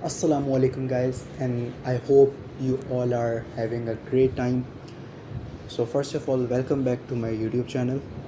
Assalamu alaikum guys, and I hope you all are having a great time. So first of all, welcome back to my YouTube channel.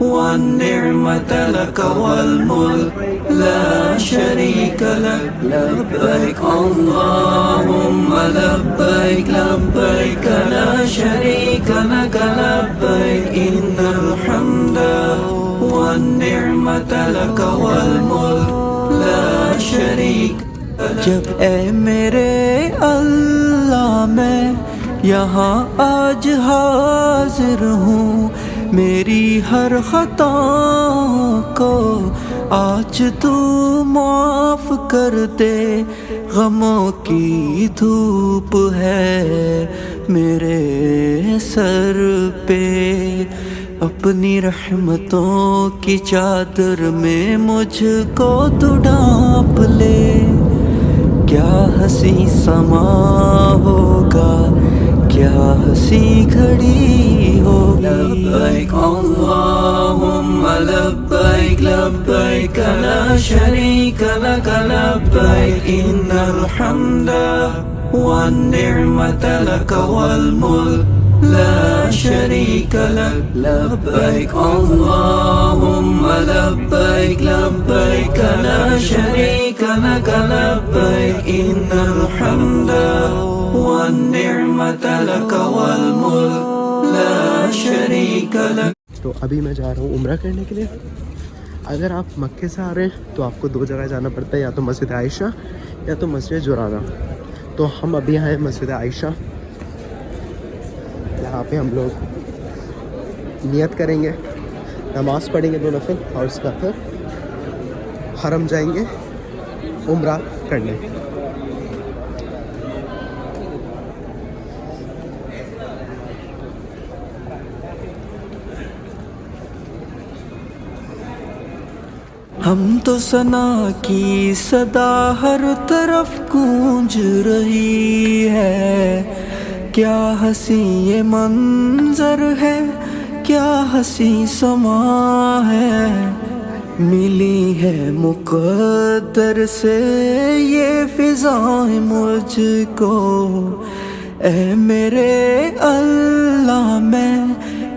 والنعمة لك والملك لا شريك لك لبيك اللهم لبيك لبيك لا شريك لك لبيك إن الحمد والنعمة لك والملك لا شريك جب اے میرے اللہ میں یہاں آج حاضر ہوں میری ہر خطا کو آج تو معاف کر دے غموں کی دھوپ ہے میرے سر پہ اپنی رحمتوں کی چادر میں مجھ کو تو ڈھانپ لے کیا ہنسی سما ہوگا کیا ہنسی گھڑی ہوگی لبیک اللہم لبیک لبیک لا شریک لک لبیک ان الحمد والنعمت لک والملک لا شريك لك لبيك اللهم لبيك لبيك لا شريك لك لبيك إن الحمد والنعمة لك والملك لا شريك لك. تو ابھی میں جا رہا ہوں عمرہ کرنے کے لیے. اگر آپ مکے سے آ رہے ہیں تو آپ کو دو جگہ جانا پڑتا ہے، یا تو مسجد عائشہ یا تو مسجد جرانہ. تو ہم ابھی آئے مسجد عائشہ. یہاں پہ ہم لوگ نیت کریں گے، نماز پڑھیں گے 2 نفل، اور اس کا پھر حرم جائیں گے عمرہ کرنے. ہم تو ثنا کی صدا ہر طرف گونج رہی ہے کیا حسین یہ منظر ہے کیا حسین سما ہے ملی ہے مقدر سے یہ فضائیں مجھ کو اے میرے اللہ میں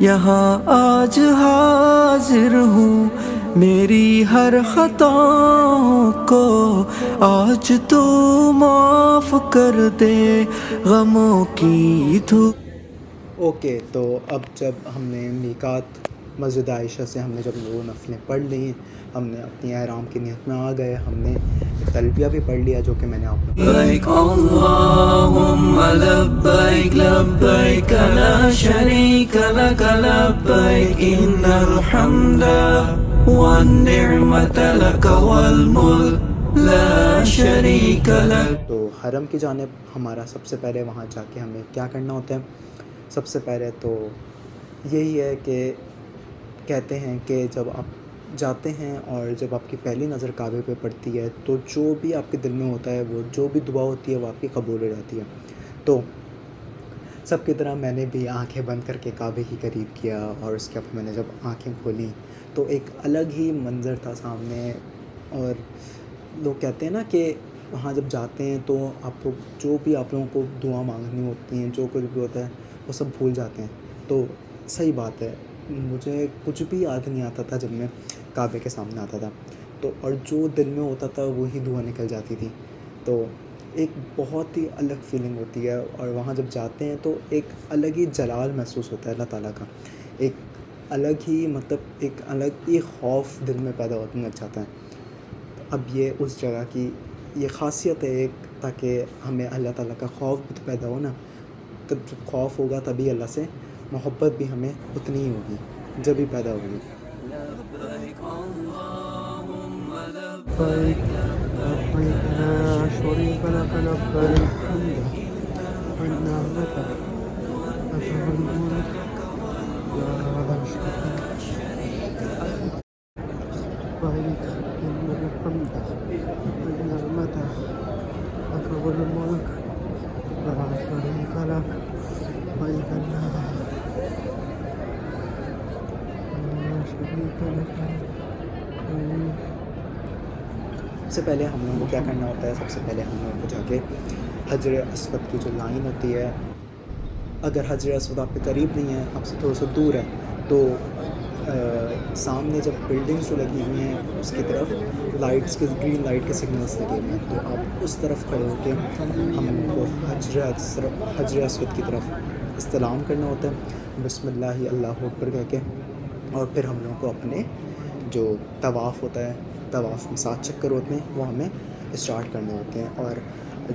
یہاں آج حاضر ہوں میری ہر خطا کو آج تو معاف کر دے غموں کی دھوپ. اوکے، تو اب جب ہم نے میقات مسجد عائشہ سے ہم نے جب 2 نفلیں پڑھ لی، ہم نے اپنی احرام کی نیت میں آ گئے، ہم نے تلبیہ بھی پڑھ لیا جو کہ میں نے آپ کو لبیک اللہم لبیک لبیک لا شریک لک لبیک ان الحمد والنعمت لک والملک لا شریک لک. تو حرم کی جانب ہمارا سب سے پہلے وہاں جا کے ہمیں کیا کرنا ہوتا ہے؟ سب سے پہلے تو یہی ہے کہ کہتے ہیں کہ جب آپ جاتے ہیں اور جب آپ کی پہلی نظر کعبے پہ پڑتی ہے تو جو بھی آپ کے دل میں ہوتا ہے، وہ جو بھی دعا ہوتی ہے وہ آپ کی قبول ہو جاتی ہے. تو سب کی طرح میں نے بھی آنکھیں بند کر کے کعبے کی قریب کیا، اور اس کے بعد میں نے جب آنکھیں کھولیں تو ایک الگ ہی منظر تھا سامنے. اور لوگ کہتے ہیں نا کہ وہاں جب جاتے ہیں تو آپ لوگ جو بھی آپ لوگوں کو دعا مانگنی ہوتی ہیں، جو کچھ بھی ہوتا ہے وہ سب بھول جاتے ہیں. تو صحیح بات ہے، مجھے کچھ بھی یاد نہیں آتا تھا جب میں کعبے کے سامنے آتا تھا. تو اور جو دل میں ہوتا تھا وہی دعا نکل جاتی تھی. تو ایک بہت ہی الگ فیلنگ ہوتی ہے، اور وہاں جب جاتے ہیں تو ایک الگ ہی جلال محسوس ہوتا ہے اللہ تعالیٰ کا. ایک الگ ہی مطلب ایک الگ ہی خوف دل میں پیدا ہونے لگ جاتا ہے. اب یہ اس جگہ کی یہ خاصیت ہے ایک، تاکہ ہمیں اللہ تعالیٰ کا خوف بھی تو پیدا ہو نا. تب جب خوف ہوگا تبھی اللہ سے محبت بھی ہمیں اتنی ہی ہوگی، جب ہی پیدا ہوگی. لبیک اللہم لبیک لبیک لبیک لا شریک لک لبیک والنعمت لک والملک لا شریک لبیک ان الحمد والنعمت لک والملک لا شریک لک لبیک لا شریک لک. سب سے پہلے ہم لوگوں کو کیا کرنا ہوتا ہے؟ سب سے پہلے ہم لوگوں کو جا کے حجر اسود کی جو لائن ہوتی ہے، اگر حجر اسود آپ کے قریب نہیں ہے، آپ سے تھوڑا سا دور ہے، تو سامنے جب بلڈنگس جو لگی ہوئی ہیں اس کی طرف لائٹس کے گرین لائٹ کے سگنلس لگے ہوئے ہیں، تو آپ اس طرف کھڑے ہو کے ہم لوگوں کو حجر اسود کی طرف استلام کرنا ہوتا ہے، بسم اللہ اللہ اکبر کہہ کے، اور پھر ہم لوگوں کو اپنے جو طواف ہوتا ہے، طواف میں 7 چکر ہوتے ہیں، وہ ہمیں اسٹارٹ کرنے ہوتے ہیں. اور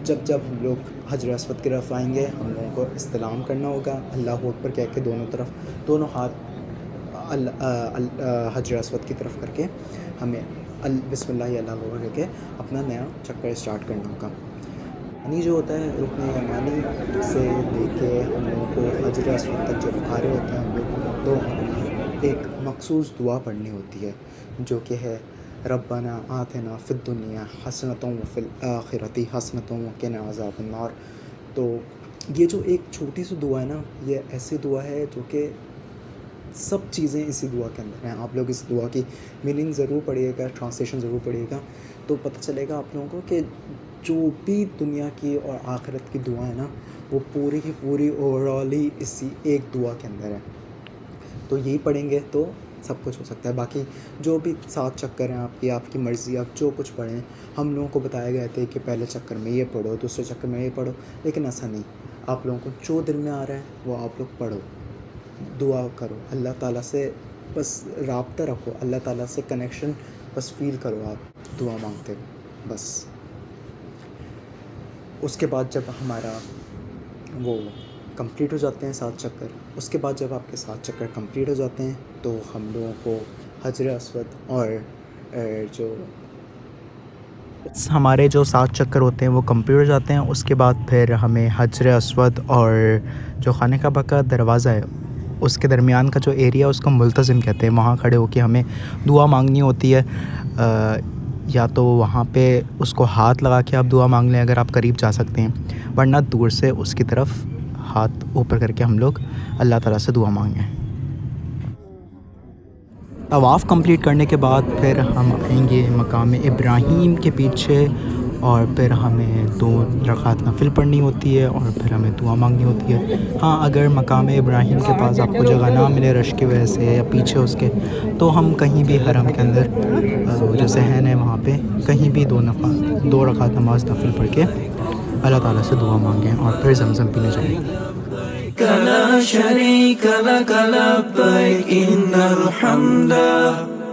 جب ہم لوگ حجر اسود کی طرف آئیں گے، ہم لوگوں کو استلام کرنا ہوگا اللہ اکبر کہہ کے، دونوں طرف دونوں ہاتھ حجر اسود کی طرف کر کے ہمیں بسم اللہ اللہ اکبر کہہ کے اپنا نیا چکر اسٹارٹ کرنا ہوگا. یعنی جو ہوتا ہے رکن یمانی سے لے کے ہم لوگوں کو حجر اسود تک جب آ رہے ہوتے ہیں ہم لوگ، تو ہمیں ایک مخصوص دعا پڑھنی ہوتی ہے جو کہ ہے ربنا آتنا فی الدنیا حسنۃ وفی الآخرۃ حسنۃ وقنا عذاب النار. تو یہ جو ایک چھوٹی سی دعا ہے نا، یہ ایسی دعا ہے جو کہ سب چیزیں اسی دعا کے اندر ہیں. آپ لوگ اس دعا کی میننگ ضرور پڑھیے گا، ٹرانسلیشن ضرور پڑھیے گا، تو پتہ چلے گا آپ لوگوں کو کہ جو بھی دنیا کی اور آخرت کی دعا ہے نا، وہ پوری کی پوری اوورال ہی اسی ایک دعا کے اندر ہے. تو یہی پڑھیں گے تو سب کچھ ہو سکتا ہے. باقی جو بھی 7 چکر ہیں آپ کی مرضی، آپ جو کچھ پڑھیں. ہم لوگوں کو بتایا گیا تھے کہ پہلے چکر میں یہ پڑھو، دوسرے چکر میں یہ پڑھو، لیکن ایسا نہیں. آپ لوگوں کو جو دل میں آ رہا ہے وہ آپ لوگ پڑھو، دعا کرو، اللہ تعالیٰ سے بس رابطہ رکھو، اللہ تعالیٰ سے کنیکشن بس فیل کرو آپ دعا مانگتے ہو بس. اس کے بعد جب ہمارا وہ کمپلیٹ ہو جاتے ہیں 7 چکر، اس کے بعد جب آپ کے 7 چکر کمپلیٹ ہو جاتے ہیں تو ہم لوگوں کو حجر اسود اور جو ہمارے جو 7 چکر ہوتے ہیں وہ کمپلیٹ ہو جاتے ہیں. اس کے بعد پھر ہمیں حجر اسود اور جو خانہ کعبہ کا دروازہ ہے اس کے درمیان کا جو ایریا اس کو ملتزم کہتے ہیں، وہاں کھڑے ہو کے ہمیں دعا مانگنی ہوتی ہے. یا تو وہاں پہ اس کو ہاتھ لگا کے آپ دعا مانگ لیں اگر آپ قریب جا سکتے ہیں، ورنہ دور سے اس کی طرف ہاتھ اوپر کر کے ہم لوگ اللہ تعالیٰ سے دعا مانگیں. طواف کمپلیٹ کرنے کے بعد پھر ہم آئیں گے مقام ابراہیم کے پیچھے، اور پھر ہمیں 2 رکعت نفل پڑھنی ہوتی ہے اور پھر ہمیں دعا مانگنی ہوتی ہے. ہاں اگر مقام ابراہیم کے پاس آپ کو جگہ نہ ملے رش کی وجہ سے یا پیچھے اس کے، تو ہم کہیں بھی حرم کے اندر جو صحن ہے وہاں پہ کہیں بھی 2 رکعت نماز نفل پڑھ کے اللہ تعالیٰ سے دعا مانگیں اور پھر زمزم پینے جائیں. لا شريك لك لبيك إن الحمد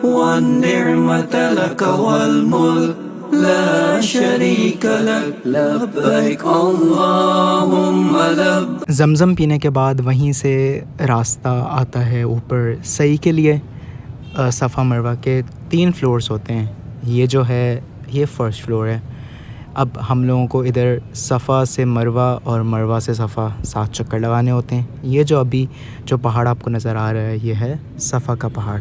والنعمة لك والملك لا شريك لك لبيك اللهم لبيك. زمزم پینے کے بعد وہیں سے راستہ آتا ہے اوپر سعی کے لیے. صفا مروہ کے 3 فلورز ہوتے ہیں. یہ جو ہے یہ فرسٹ فلور ہے. اب ہم لوگوں کو ادھر صفا سے مروہ اور مروہ سے صفا 7 چکر لگانے ہوتے ہیں. یہ جو پہاڑ آپ کو نظر آ رہا ہے یہ ہے صفا کا پہاڑ.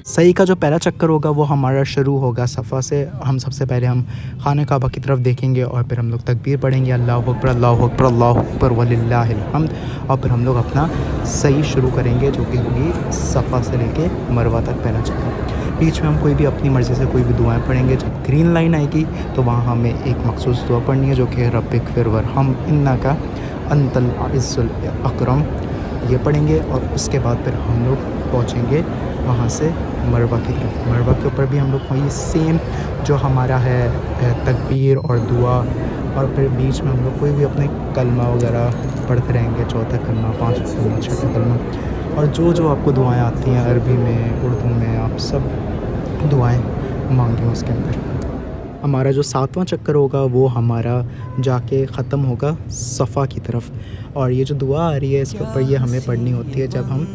سعی کا جو پہلا چکر ہوگا وہ ہمارا شروع ہوگا صفا سے. ہم سب سے پہلے ہم خانہ کعبہ کی طرف دیکھیں گے اور پھر ہم لوگ تکبیر پڑھیں گے، اللہ اکبر اللہ اکبر اللہ اکبر وللہ الحمد، اور پھر ہم لوگ اپنا سعی شروع کریں گے جو کہ ہوگی صفا سے لے کے مروہ تک پہلا چکر. بیچ میں ہم کوئی بھی اپنی مرضی سے کوئی بھی دعائیں پڑھیں گے. جب گرین لائن آئے گی تو وہاں ہمیں ایک مخصوص دعا پڑھنی ہے جو کہ رب اغفر ورحم انک انت العزیز الاکرم، یہ پڑھیں گے. اور اس کے بعد پھر ہم لوگ پہنچیں گے وہاں سے مروہ کی طرف. مروہ کے اوپر بھی ہم لوگ وہی سیم جو ہمارا ہے تکبیر اور دعا، اور پھر بیچ میں ہم لوگ کوئی بھی اپنے کلمہ وغیرہ پڑھتے رہیں گے، 4تھا کلمہ، 5واں کلمہ، 6واں کلمہ، اور جو آپ کو دعائیں آتی ہیں عربی میں اردو میں آپ سب دعائیں مانگیں. اس کے اندر ہمارا جو 7واں چکر ہوگا وہ ہمارا جا کے ختم ہوگا صفا کی طرف. اور یہ جو دعا آ رہی ہے اس کے اوپر یہ ہمیں پڑھنی ہوتی ہے جب ہم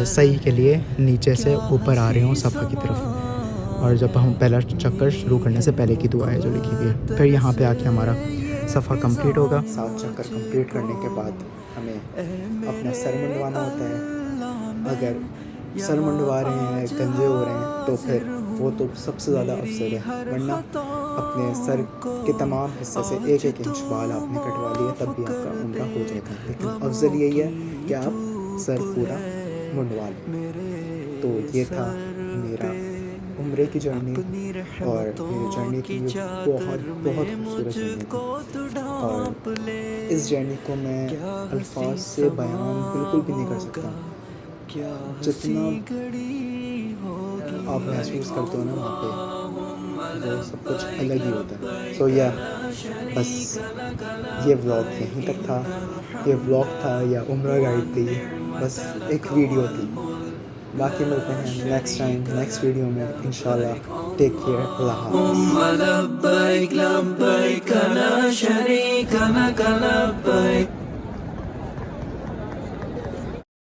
سعی کے لیے نیچے سے اوپر آ رہے ہوں صفا کی طرف، اور جب ہم پہلا چکر شروع کرنے سے پہلے کی دعا ہے جو لکھی ہوئی ہے. پھر یہاں پہ آ کے ہمارا صفا کمپلیٹ ہوگا. 7 چکر کمپلیٹ کرنے کے بعد ہمیں اپنا سر منڈوانا ہوتا ہے. اگر سر منڈوا رہے ہیں، گنجے ہو رہے ہیں، تو پھر وہ تو سب سے زیادہ افضل ہے، ورنہ اپنے سر کے تمام حصے سے 1 انچ بال آپ نے کٹوا لیا تب بھی آپ کا عمرہ ہو جائے گا. لیکن افضل یہی ہے کہ آپ سر پورا منڈوا لیں. تو یہ تھا میرا عمرے کی جرنی، اور میری جرنی تھی بہت خوبصورت جرنی تھی، اور اس جرنی کو میں الفاظ سے بیان بالکل بھی نہیں کر سکتا. جتنا آپ محسوس کرتے ہو نا وہاں پہ وہ سب کچھ الگ ہی ہوتا ہے. سو یا بس یہ ولاگ یہیں تک تھا. یہ ولاگ تھا یا عمرہ گائیڈ تھی, بس ایک ویڈیو تھی. باقی ملتے ہیں نیکسٹ ٹائم نیکسٹ ویڈیو میں انشاءاللہ. ٹیک کیئر, اللہ حافظ. لبيك لبيك لا شريك لك لبيك